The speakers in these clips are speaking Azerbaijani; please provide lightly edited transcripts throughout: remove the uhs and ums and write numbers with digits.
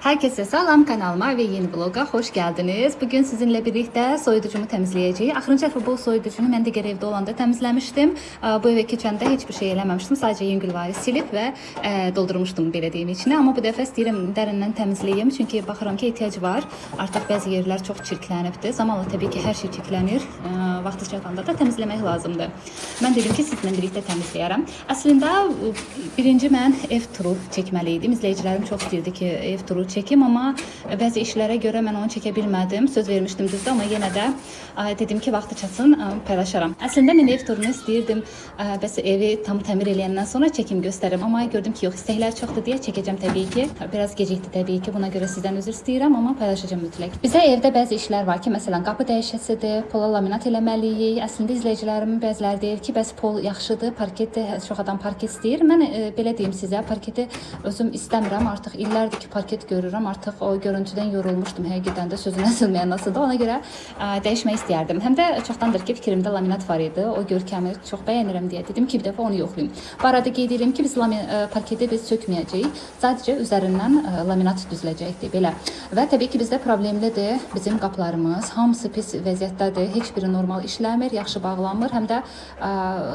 Herkese selam, kanalıma ve yeni vloga hoş geldiniz. Bugün sizinle birlikte soyuducumu temizleyeceğiz. Axırıncı dəfə bu soyuducunu mən digər evdə olanda temizlemiştim. Bu eve keçəndə hiçbir şey eləməmişdim. Sadəcə yüngülvari silip və doldurmuştum belə deyim içine. Ama bu dəfə istəyirəm dərindən temizleyeyim. Çünkü baxıram ki ehtiyac var. Artıq bəzi yerlər çox çirklənibdir. Zamanla təbii ki hər şey çirklənir. Vaxtı çatanda da temizlemək lazımdır. Mən dedim ki sizinlə birlikte temizləyərəm. Əslində birinci mən ev turu çəkməliydim. İzləyicilərim çox istəyirdi ki ev turu çekim, ama bəzi işlərə görə mən onu çəkə bilmədim. Söz vermişdim düzdür, ama yenə də dedim ki vaxtı çatsın paylaşaram. Əslində mən ev turunu istəyirdim. Bəs evi tam təmir eləyəndən sonra çəkim göstərim, amma gördüm ki yox, istəklər çoxdur deyə çəkəcəm təbii ki. Biraz gecikdi təbii ki. Buna görə sizdən üzr istəyirəm, amma paylaşacağım mütləq. Bizə evdə bəzi işlər var ki, məsələn qapı dəyişəsidir, pola laminat eləməliyik. Əslində izləyicilərimin bəziləri deyir ki, bəs pol yaxşıdır, parket də çox adam parket istəyir. Mən belə deyim sizə, parketi özüm istəmirəm. Artıq illərdir ki parket görürəm. Artıq o görüntüdən yorulmuşdum həqiqətən də, sözün əsl mənası da. Ona görə dəyişmək istəyərdim. Həm də çoxdandır ki fikrimdə laminat var idi. O görkəmi çox bəyənirəm deyə dedim ki bir dəfə onu yoxlayım. Bu arada qeyd edirəm ki biz parketi biz sökməyəcəyik. Sadəcə üzərindən laminat düzüləcəkdir belə. Və təbii ki bizdə problemlidir. Bizim qapılarımız hamısı pis vəziyyətdədir. Heç biri normal işləmir, yaxşı bağlanmır. Həm də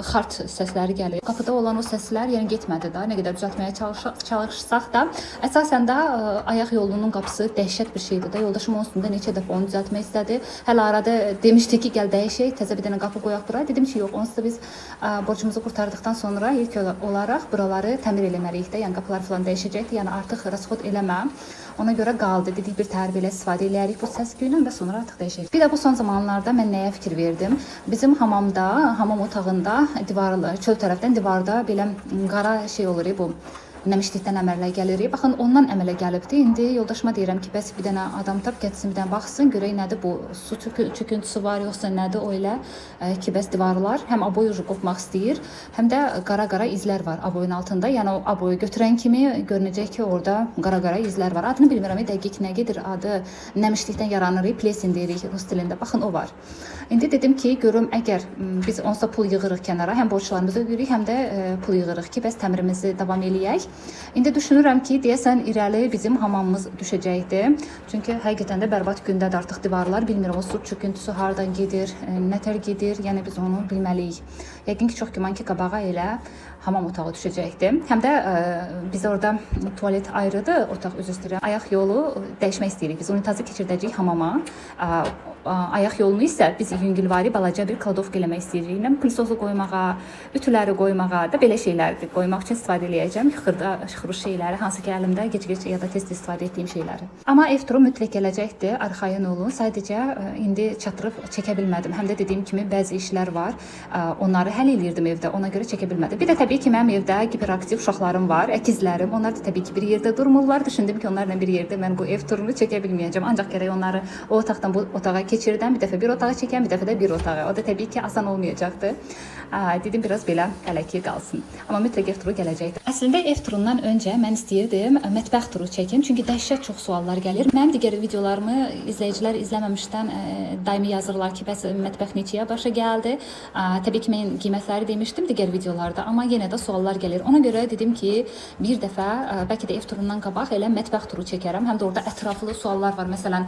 xart səsləri gəlir. Qapıda olan o səslər yəni getmədi də. Nə qədər düzəltməyə çalışsaq da əsasən də ayaq yolunun qapısı dəhşət bir şeydir də. Yoldaşım onun üstündə neçə dəfə onu düzəltmək istədi. Hələ arada demişdi ki, gəl dəyişək, təzə bir dənə qapı qoyaq bura. Dedim ki, yox, onsuz da biz borcumuzu qurtardıqdan sonra ilk olaraq buraları təmir eləməliyik də. Yəni qapılar falan dəyişəcəkdir. Yəni artıq rasxod eləməm. Ona görə qaldı. Dedik bir tərbiyə ilə istifadə eləyərik bu səs-küyü ilə və sonra artıq dəyişəcək. Bir də bu son zamanlarda mən nəyə fikir verdim? Bizim hamamda, hamam otağında divarlı, çöl tərəfdən divarda belə qara şey olur bu. Nəmişlikdən əmələ gəlir. Baxın, ondan əmələ gəlibdi. İndi yoldaşıma deyirəm ki, bəs bir dənə adam tap getsin, bir dənə baxsın, görək nədir bu, su çöküntüsü var yoxsa nədir o elə ki, bəs divarlar həm aboy ucu qopmaq istəyir, həm də qara-qara izlər var aboyun altında. Yəni o aboyu götürən kimi görünəcək ki, orada qara-qara izlər var. Adını bilmirəm, dəqiq nə gedir adı, nəmişlikdən yaranır, plesin deyirik rus dilində. Baxın, o var. İndi dedim ki, görüm əgər biz onsuz pul yığırıq kənara, həm borçlarımızı ödəyirik, həm də pul yığırıq ki, bəs təmirimizi davam eləyək. İndi düşünürəm ki, deyəsən irəli bizim hamamımız düşəcəkdir. Çünki həqiqətən də bərbad gündədir artıq divarlar. Bilmirəm o su çöküntüsü hardan gedir, nətər gedir. Yəni biz onu bilməliyik. Yəqin ki, çox güman ki, qabağa elə hamam otağı düşəcəkdir. Həm də biz orada tualet ayrıdır, otaq üzr istəyirəm. Ayaq yolu dəyişmək istəyirik. Biz unitazı keçirdəcəyik hamama. Ayaq yolunu isə biz yüngülvari balaca bir kladovka eləmək istəyirik. Mən pılsosu qoymağa, ütüləri qoymağa da belə şeylərdir qoymaq üçün istifadə eləyəcəm. Xırda şeyləri, hansı ki əlimdə gec-gec ya da tez-tez istifadə etdiyim şeyləri. Amma ev turu mütləq gələcəkdir. Arxayın olun. Sadəcə indi çatırıb çəkə bilmədim. Həm də dediyim kimi bəzi işlər var. Onları həll eləyirdim evdə. Ona görə çəkə bilmədim. Bir də təbii ki mənim evdə hiperaktiv uşaqlarım var, əkizlərim. Onlar da təbii ki bir yerdə durmurlar. Düşündüm ki onlarla bir yerdə mən bu ev turunu çəkə bilməyəcəm. Ancaq gərək onları o otaqdan bu otağa keçirdən, bir dəfə bir otağa çəkən, bir dəfə də bir otağa. O da təbii ki asan olmayacaqdı. Dedim biraz belə qələki qalsın. Amma mütləq ev turu gələcəkdir. Əslində ev turundan öncə mən istəyirdim mətbəx turu çəkim. Çünki dəhşət çox suallar gəlir. Mənim digər videolarımı izləyicilər izləməmişdən daimi yazırlar ki, bəs mətbəx neçəyə başa gəldi? Təbii ki mən qiymətləri demişdim digər videolarda, amma yenə də suallar gəlir. Ona görə dedim ki, bir dəfə bəlkə də ev turundan qabaq elə mətbəx turu çəkərəm. Həm də orada ətraflı suallar var. Məsələn,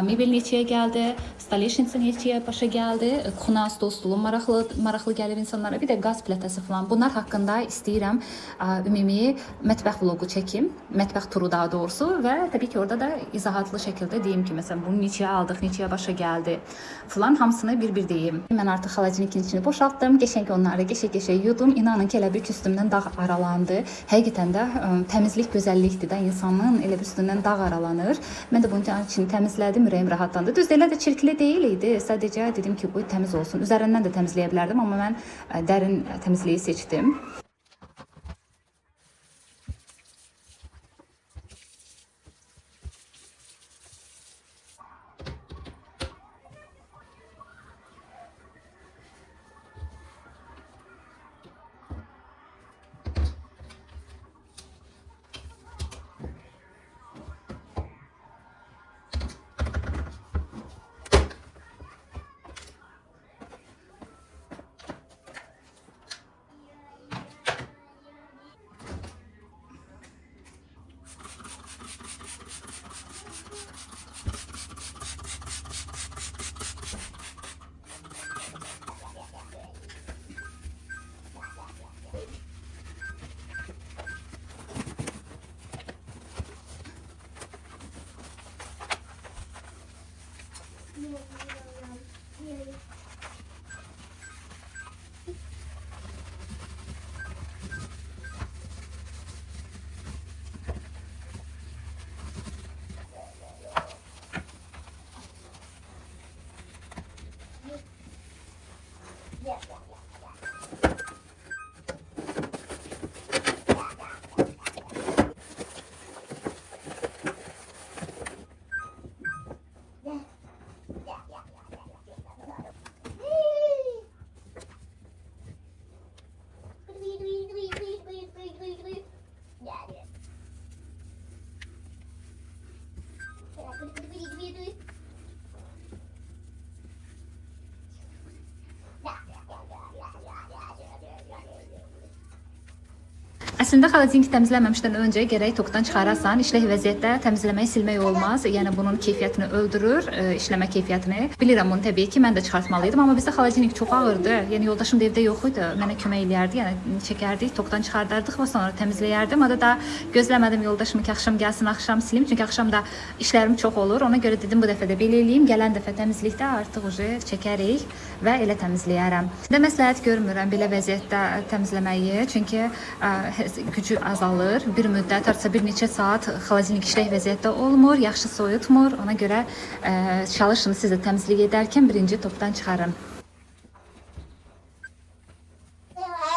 mebel neçəyə gəldi? Stoleshniца neçəyə başa gəldi? Kuxna, stol, stulun maraqlı gəlir insanlara. Bir də qaz plitəsi falan. Bunlar haqqında istəyirəm ümumi mətbəx vloqu çəkim. Mətbəx turu daha doğrusu və təbii ki orada da izahatlı şəkildə deyim ki, məsələn bunu neçəyə aldıq, neçəyə başa gəldi falan, hamısını bir-bir deyim. Mən artıq xalacinikin içini boşaltdım. Qəşəng onları qəşəng yudum. İnanın ki elə bir üstümdən dağ aralandı. Həqiqətən də təmizlik gözəllikdir də, insanın elə bir üstündən dağ aralanır. Mən də bunun için təmizlədim, ürəyim rahatlandı. Düz elə də çirkli deyil idi. Sadəcə dedim ki, qoy təmiz olsun. Üzərindən də təmizləyə bilərdim, amma mən dərin təmizliyi seçdim. Əslində xaladenik təmizləməmişdən öncə gərək tokdan çıxarasan. İşlək vəziyyətdə təmizləmək, silmək olmaz. Yəni bunun keyfiyyətini öldürür, işləmə keyfiyyətini. Bilirəm bunu təbii ki, mən də çıxartmalıydım, amma bizdə xaladenik çox ağırdı. Yəni yoldaşım da evdə yox idi. Mənə kömək eləyərdi. Yəni çəkərdik, tokdan çıxardardıq və sonra təmizləyərdim. Adı da gözləmədim yoldaşımı ki, axşam gəlsin, axşam silim. Çünki axşam da işlərim çox olur. Ona görə dedim bu dəfə də belə eləyim. Gələn dəfə təmizlikdə artıq çəkərik və elə təmizləyərəm. Də məsləhət görmürəm belə vəziyyətdə təmizləməyi. Çünki gücü azalır. Bir müddət, artıq bir neçə saat xaladenik işlək vəziyyətdə olmur, yaxşı soyutmur. Ona görə çalışın siz də təmizlik edərkən birinci topdan çıxarın.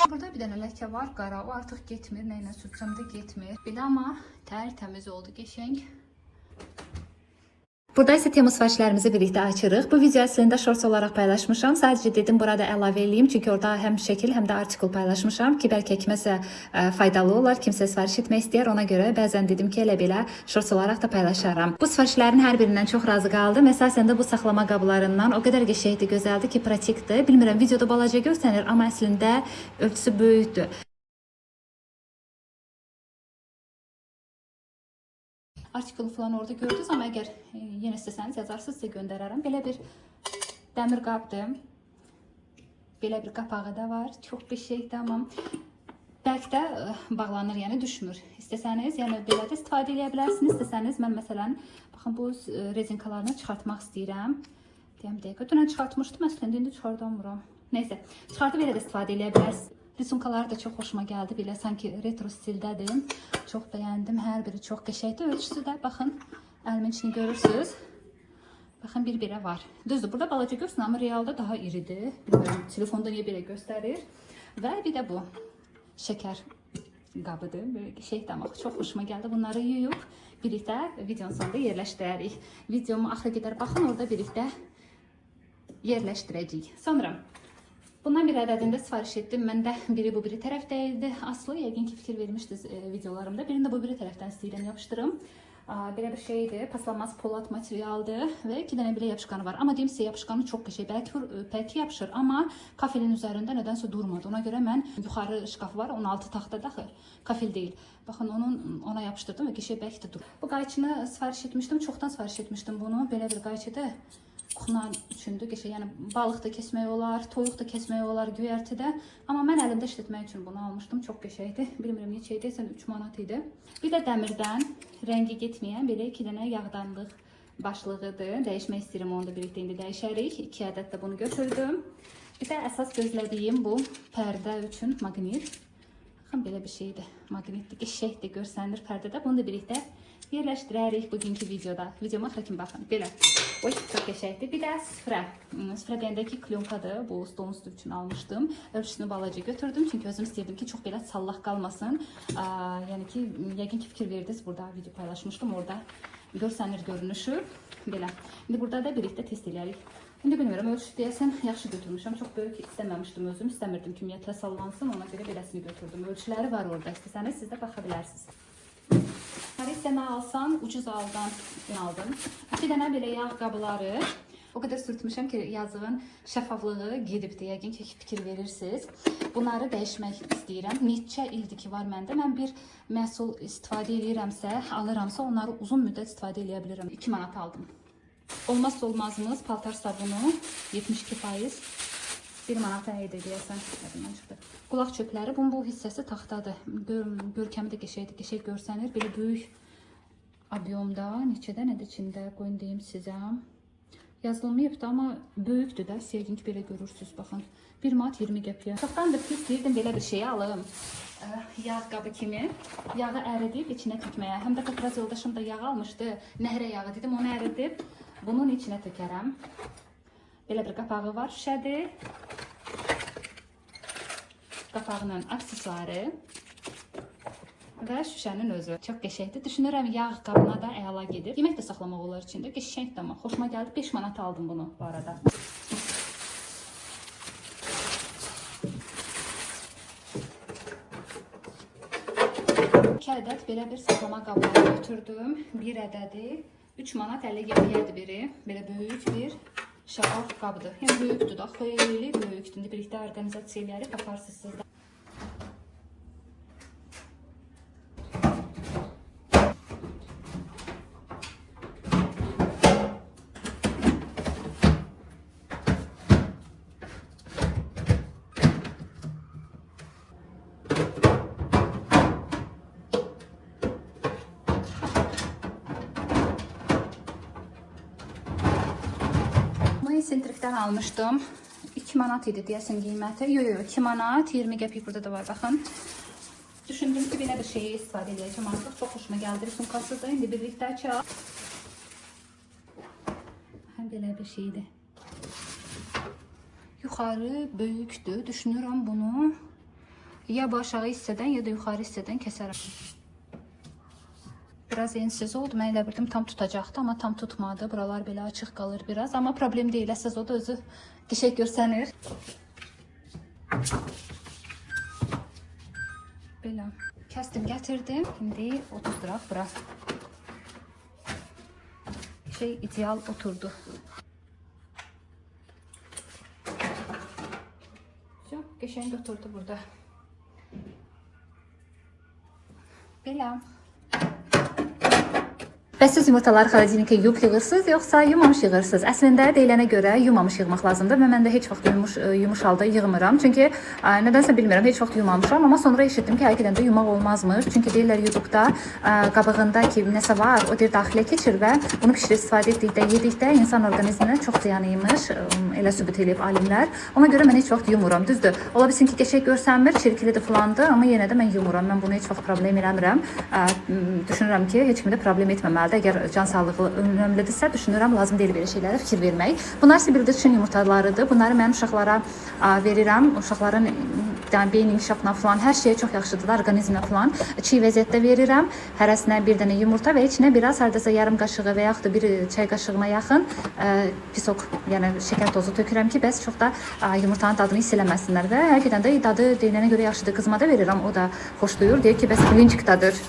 Burada bir dənə ləkə var, qara. O artıq getmir. Nə ilə sürsəm də getmir. Belə amma təmiz oldu, qəşəng. Burada isə Temu sifarişlərimizi birlikdə açırıq. Bu video əslində shorts olaraq paylaşmışam. Sadəcə dedim burada əlavə eləyim. Çünki orada həm şəkil, həm də artikul paylaşmışam ki, bəlkə kiməsə faydalı olar, kimsə sifariş etmək istəyər. Ona görə bəzən dedim ki, elə belə shorts olaraq da paylaşaram. Bu sifarişlərin hər birindən çox razı qaldım. Əsasən də bu saxlama qablarından o qədər qəşəngdir, gözəldir ki, pratikdir. Bilmirəm, videoda balaca görsənir, amma əslində ölçüsü böyükdür. Artikulu falan orada gördünüz, amma əgər yenə istəsəniz yazarsınız, sizə göndərərəm. Belə bir dəmir qabdır. Belə bir qapağı da var. Çox qəşəngdir, amma bəlkə də bağlanır, yəni düşmür. İstəsəniz, yəni belə də istifadə edə bilərsiniz. İstəsəniz, mən məsələn, baxın bu rezinkalarını çıxartmaq istəyirəm. Deyəm dəqiqə, dünən çıxartmışdım, əslində indi çıxardamıram. Neysə, çıxartıb belə də istifadə edə bilərsiniz. Risunkaları da çox xoşuma gəldi. Belə sanki retro stildədir. Çox bəyəndim. Hər biri çox qəşəngdir. Ölçüsü də baxın, əlimin içini görürsünüz. Baxın, bir-birə var. Düzdür, burada balaca görsün, amma realda daha iridir. Bilmirəm, telefonda niyə belə göstərir. Və bir də bu şəkər qabıdır. Böyle qəşəngdir, amma çox xoşuma gəldi. Bunları yuyub birlikdə videonun sonunda yerləşdirərik. Videomu axıra qədər baxın, orada birlikdə yerləşdirəcəyik. Sonra bundan bir ədədində sifariş etdim. Məndə biri bu biri tərəfdə idi. Aslı yəqin ki, fikir vermişdiniz videolarımda. Birində bu biri tərəfdən istəyirəm yapışdırım. Belə bir şeydir. Paslanmaz polat materialdır və 2 dənə belə yapışqanı var. Amma deyim sizə, yapışqanı çox qəşəng. Bəlkə yapışır, amma kafelin üzərində nədənsə durmadı. Ona görə mən yuxarı şkafı var, 16 taxta daxil. Kafel deyil. Baxın, ona yapışdırdım və qəşəng bəlkə də durur. Bu qayçını sifariş etmişdim. Çoxdan sifariş etmişdim bunu. Belə bir qayçıdır. Kuxna üçündür, qəşəng, yəni balıq da kəsmək olar, toyuq da kəsmək olar göyərtidə. Amma mən əlimdə işlətmək üçün bunu almışdım, çox qəşəngdir. Bilmirəm neçə idi, 3 manat idi. Bir də dəmirdən rəngi getməyən belə 2 dənə yağdanlıq başlığıdır. Dəyişmək istəyirəm, onu da birlikdə indi dəyişərik. 2 ədəd də bunu götürdüm. Bir də əsas gözlədiyim bu pərdə üçün maqnit. Baxın, belə bir şeydir. Maqnitdir, qəşəngdir, görsənir pərdədə. Bunu da birlikdə yerləşdirərik bugünkü videoda. Videoma axıra kimi baxın. Belə. Oy, çox qəşəngdir. Bir də süfrə. Süfrə deyəndəki klyonkadır. Bu stolun üstü üçün almışdım. Ölçüsünü balaca götürdüm. Çünki özüm istəyirdim ki, çox belə sallaq qalmasın. Yəni ki, yəqin ki, fikir verdiniz. Burada video paylaşmışdım. Orada görsənir görünüşü. Belə. İndi burada da birlikdə test edərik. İndi bilmirəm, ölçü deyəsən yaxşı götürmüşəm. Çox böyük istəməmişdim özüm. İstəmirdim ki, ümumiyyətlə sallansın. Ona görə beləsini götürdüm. Ölçüləri var orada. İstəsəniz siz də baxa bilərsiniz. Hər istəmə alsam, ucuz aldım. 2 dənə belə yağ qabları. O qədər sürtmüşəm ki, yazığın şəffaflığı gedibdir. Yəqin ki, fikir verirsiniz. Bunları dəyişmək istəyirəm. Neçə ildir ki, var məndə. Mən bir məhsul istifadə edirəmsə, alıramsa, onları uzun müddət istifadə edə bilirəm. 2 manat aldım. Olmazsa olmazımız paltar sabunu 72%. 1 manata idi deyəsən, yadımdan çıxdı. Qulaq çöpləri, bunun bu hissəsi taxtadır. Görkəmi də qəşəngdir, qəşəng görsənir. Belə böyük obiyomda, neçə dənədir içində, qoyun deyim sizə. Yazılmayıbdır, amma böyükdür də, yəqin ki, belə görürsünüz, baxın. 1 manat 20 qəpiyə. Çoxdandır ki, istəyirdim belə bir şeyi alım. Yağ qabı kimi. Yağı əridib içinə tökməyə. Həm də biraz yoldaşım da yağ almışdı. Nəhrə yağı dedim, onu əridib bunun içinə tökərəm. Belə bir qapağı var, şüşədir. Qapağının aksesuarı və şüşənin özü. Çox qəşəngdir. Düşünürəm, yağ qabına da əla gedir. Yemək də saxlamaq olar içində. Qəşəngdir, amma xoşuma gəldi. 5 manat aldım bunu bu arada. İki ədəd belə bir saxlama qabları götürdüm. Bir ədədi 3 manat 50 qəpiyyədir biri. Belə böyük bir şəffaf qabdır. Yəni böyükdür da, xeyli böyükdür. İndi birlikdə orqanizasiya eləyərək aparsınız sizdə. sentrifdən almışdım. 2 manat idi deyəsən qiyməti. Yox, 2 manat, 20 qəpik burada da var, baxın. Düşündüm ki, belə bir şeyi istifadə edəcəm artıq. Çox xoşuma gəldi. Sumkasıdır. İndi birlikdə açaq. Həm belə bir şeydir. Yuxarı böyükdür. Düşünürəm bunu ya bu aşağı hissədən, ya da yuxarı hissədən kəsərəm. Biraz ensiz oldu. Mən elə bildim tam tutacaqdı, amma tam tutmadı. Buralar belə açıq qalır biraz. Amma problem deyil. Əsas o da özü qəşəng görsənir. Belə. Kəsdim, gətirdim. İndi oturduruq bura. Şey ideal oturdu. Qəşəng oturdu burada. Belə. Bəs siz yumurtaları xaladenikə yuyub yığırsınız, yoxsa yumamış yığırsınız? Əslində deyilənə görə yumamış yığmaq lazımdır və mən də heç vaxt yumuş halda yığmıram. Çünki nədənsə bilmirəm, heç vaxt yumamışam, amma sonra eşitdim ki, həqiqətən də yumaq olmazmış. Çünki deyirlər yuduqda qabığında ki, nəsə var, o deyir daxilə keçir və bunu bişirib istifadə etdikdə, yedikdə insan orqanizminə çox ziyanıymış, elə sübut edib alimlər. Ona görə mən heç vaxt yumuram. Düzdür, ola bilsin ki, qəşəng görsənmir, çirklidir falandır, amma yenə də mən yumuram. Mən bunu heç vaxt problem eləmirəm. Düşünürəm ki, heç kimdə problem etməməlidir. Əgər can sağlığı önəmlidirsə, düşünürəm, lazım deyil belə şeylərə fikir vermək. Bunlar isə bildirçin yumurtalarıdır. Bunları mən uşaqlara verirəm. Uşaqların beyin inkişafına falan hər şeyə çox yaxşıdır, orqanizminə falan. Çiğ vəziyyətdə verirəm. Hərəsinə bir dənə yumurta və içinə biraz hardasa yarım qaşığı və yaxud da bir çay qaşığına yaxın pisok, yəni şəkər tozu tökürəm ki, bəs çox da yumurtanın dadını hiss eləməsinlər və həqiqətən də dadı deyilənə görə yaxşıdır. Qızıma da verirəm, o da xoşlayır. Deyir ki, bəs blincikdadır.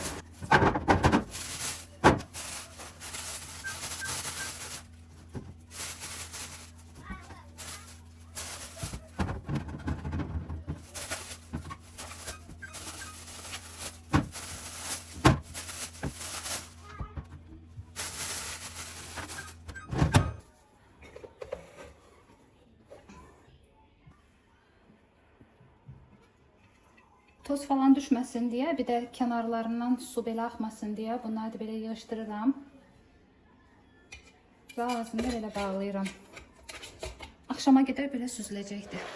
Toz falan düşməsin deyə, bir də kənarlarından su belə axmasın deyə bunları da belə yığışdırıram. Və ağzını belə bağlayıram. Axşama qədər belə süzüləcəkdir.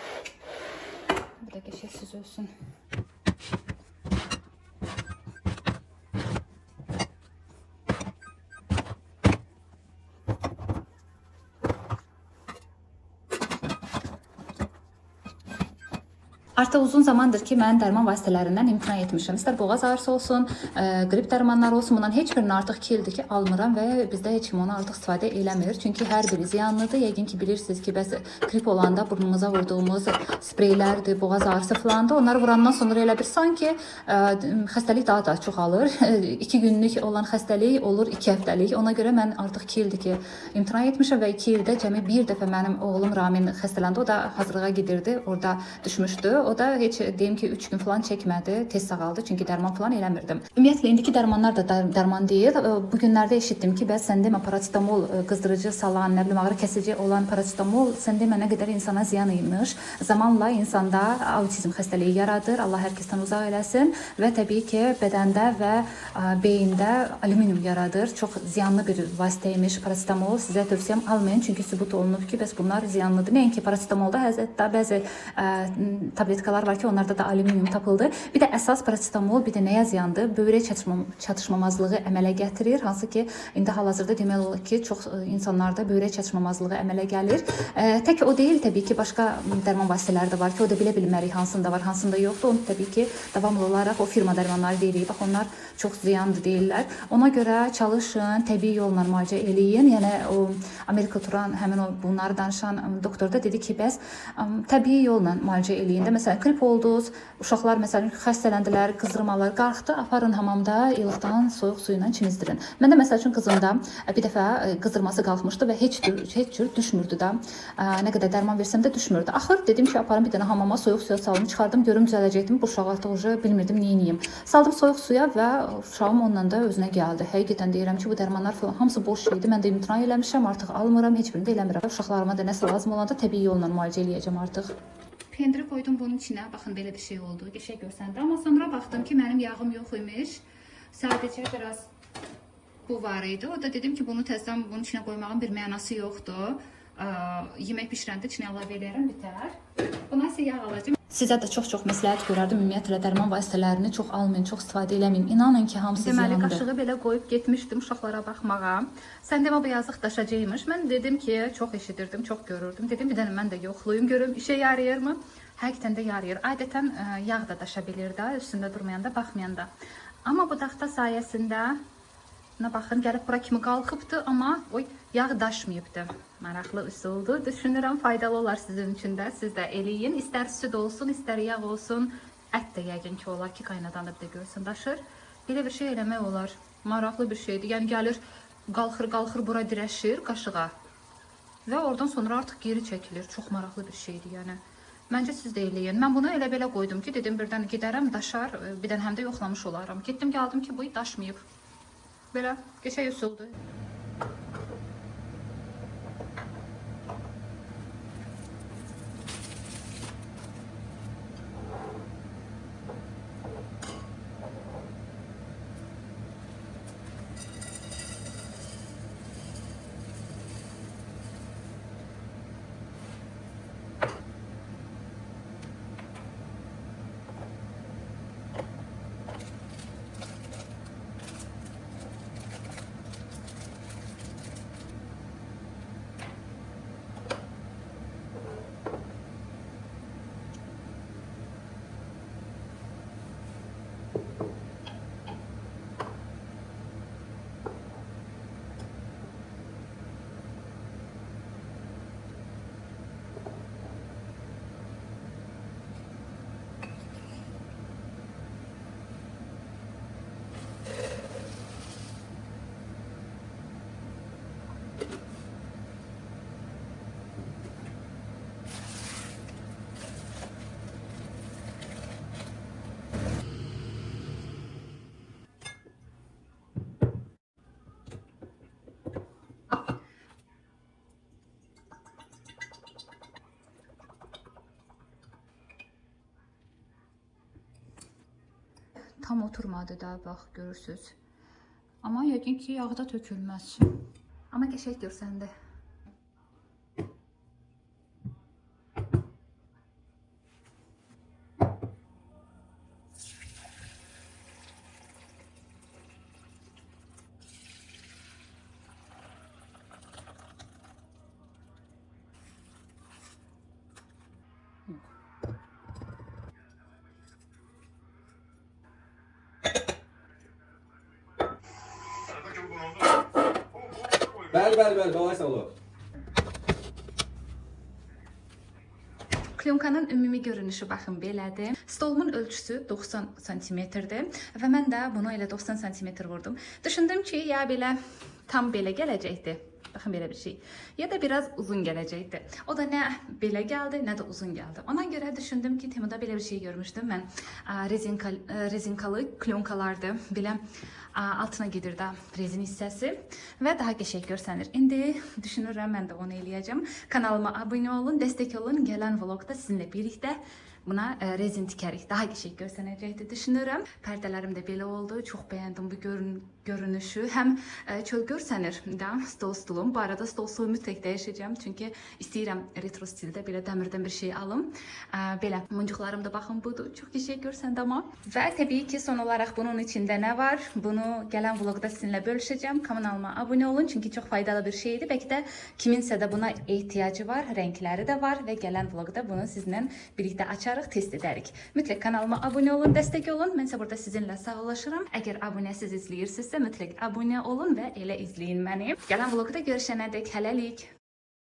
Bu da qəşəng süzülsün. Artıq uzun zamandır ki, mən dərman vasitələrindən imtina etmişəm. İstər boğaz ağrısı olsun, qrip dərmanları olsun, bundan heç birini artıq 2 ildir ki, almıram və bizdə heç kim onu artıq istifadə eləmir. Çünki hər biri ziyanlıdır. Yəqin ki, bilirsiniz ki, bəs qrip olanda burnumuza vurduğumuz spreylərdir, boğaz ağrısı falandır. Onları vurandan sonra elə bir sanki xəstəlik daha da çoxalır. 2 günlük olan xəstəlik olur 2 həftəlik. Ona görə mən artıq 2 ildir ki, imtina etmişəm və 2 ildə cəmi bir dəfə mənim oğlum Ramin xəstələndi. O da hazırlığa gedirdi, orada düşmüşdü. O da heç deyim ki 3 gün falan çəkmədi, tez sağaldı çünki dərman falan eləmirdim. Ümumiyyətlə indiki dərmanlar da dərman deyil. Bu günlərdə eşitdim ki, bəs sən demə parasetamol qızdırıcı salan, nə bilim ağrı kəsici olan parasetamol sən demə nə qədər insana ziyan imiş. Zamanla insanda autizm xəstəliyi yaradır. Allah hər kəsdən uzaq eləsin və təbii ki bədəndə və beyində alüminium yaradır. Çox ziyanlı bir vasitə imiş parasetamol. Sizə tövsiyəm almayın çünki sübut olunub ki, bəs bunlar ziyanlıdır. Nəinki parasetamolda hətta bəzi tabletkalar var ki, onlarda da alüminium tapıldı. Bir də əsas parasetamol bir də nəyə ziyandır? Böyrək çatışmamazlığı əmələ gətirir. Hansı ki, indi hal-hazırda demək olar ki, çox insanlarda böyrək çatışmamazlığı əmələ gəlir. Tək o deyil, təbii ki, başqa dərman vasitələri də var ki, o da bilə bilmərik hansında var, hansında yoxdur. Onu təbii ki, davamlı olaraq o firma dərmanları deyirik. Bax, onlar çox ziyandır deyirlər. Ona görə çalışın, təbii yolla müalicə eləyin. Yəni, o Amerika oturan, həmin o bunları danışan doktor da dedi ki, bəs təbii yolla müalicə eləyin də. Məsələn, grip oldunuz, uşaqlar məsələn xəstələndilər, qızdırmalar qalxdı, aparın hamamda ilıqdan soyuq su ilə çimizdirin. Məndə məsəl üçün qızımda bir dəfə qızdırması qalxmışdı və heç cür düşmürdü da. Nə qədər dərman versəm də düşmürdü. Axır dedim ki, aparım bir dənə hamama soyuq suya salım, çıxardım, görüm düzələcəkdim. Bu uşaq artıq bilmirdim nə edeyim. Saldım soyuq suya və uşağım ondan da özünə gəldi. Həqiqətən deyirəm ki, bu dərmanlar falan hamısı boş şeydi. Mən də imtina eləmişəm, artıq almıram, heç birini də eləmirəm. Uşaqlarıma da nəsə lazım olanda təbii yolla müalicə eləyəcəm artıq. Pendiri qoydum bunun içinə. Baxın, belə bir şey oldu. Qəşəng görsəndi. Amma sonra baxdım ki, mənim yağım yox imiş. Sadəcə biraz bu var idi. O da dedim ki, bunu təzədən bunun içinə qoymağın bir mənası yoxdur. Yemək bişirəndə içinə əlavə edərəm, bitər. Buna isə yağ alacağım. Sizə də çox məsləhət görərdim. Ümumiyyətlə dərman vasitələrini çox almayın, çox istifadə eləməyin. İnanın ki, hamısı ziyandır. Deməli, qaşığı belə qoyub getmişdim uşaqlara baxmağa. Sən demə bu yazıq daşacaqmış. Mən dedim ki, çox eşidirdim, çox görürdüm. Dedim bir dənə mən də yoxlayım, görüm işə yarayırmı? Həqiqətən də yarayır. Adətən yağ da daşa bilir də, üstündə durmayanda, baxmayanda. Amma bu taxta sayəsində baxın, gəlib bura kimi qalxıbdı, amma yağ daşmayıbdı. Maraqlı üsuldur. Düşünürəm faydalı olar sizin üçün də. Siz də eləyin. İstər süd olsun, istər yağ olsun. Ət də yəqin ki olar ki, qaynadanıb da görsün, daşır. Belə bir şey eləmək olar. Maraqlı bir şeydir. Yəni gəlir, qalxır bura dirəşir qaşığa. Və oradan sonra artıq geri çəkilir. Çox maraqlı bir şeydir, yəni. Məncə siz də eləyin. Mən bunu elə belə qoydum ki, dedim birdən gedərəm, daşar, bir dən həm də yoxlamış olaram. Getdim, gəldim ki, bu daşmayıb. Belə qəşəng üsuldur. Tam oturmadı da, bax, görürsünüz. Amma yəqin ki, yağda tökülməz. Amma qəşəng görsəndi. Bəli, qalay sağ olun. Klyonkanın ümumi görünüşü baxın belədir. Stolumun ölçüsü 90 cm-dir və mən də bunu elə 90 cm vurdum. Düşündüm ki, ya belə tam belə gələcəkdi. Baxın belə bir şey. Ya da biraz uzun gələcəkdi. O da nə belə gəldi, nə də uzun gəldi. Ona görə düşündüm ki, Temuda belə bir şey görmüşdüm mən. Rezinkalı klyonkalardı. Belə altına gedir də rezin hissəsi və daha qəşəng görsənir. İndi düşünürəm mən də onu eləyəcəm. Kanalıma abunə olun, dəstək olun. Gələn vlogda sizinlə birlikdə buna rezin tikərik. Daha qəşəng görsənəcəkdir düşünürəm. Pərdələrim də belə oldu. Çox bəyəndim bu görünüşü. Həm çöl görsənir də stolum. Bu arada stolu mütləq dəyişəcəm. Çünki istəyirəm retro stildə belə dəmirdən bir şey alım. Belə muncuqlarım da baxın budur. Çox qəşəng görsəndi amma. Və təbii ki, son olaraq bunun içində nə var? Bunu gələn vlogda sizinlə bölüşəcəm. Kanalıma abunə olun. Çünki çox faydalı bir şeydir. Bəlkə də kiminsə də buna ehtiyacı var. Rəngləri də var və gələn vlogda bunu sizinlə birlikdə açarıq, test edərik. Mütləq kanalıma abunə olun, dəstək olun. Mən isə burada sizinlə sağollaşıram. Əgər abunəsiz izləyirsinizsə, mütləq abunə olun və elə izləyin məni. Gələn vlogda görüşənədək hələlik.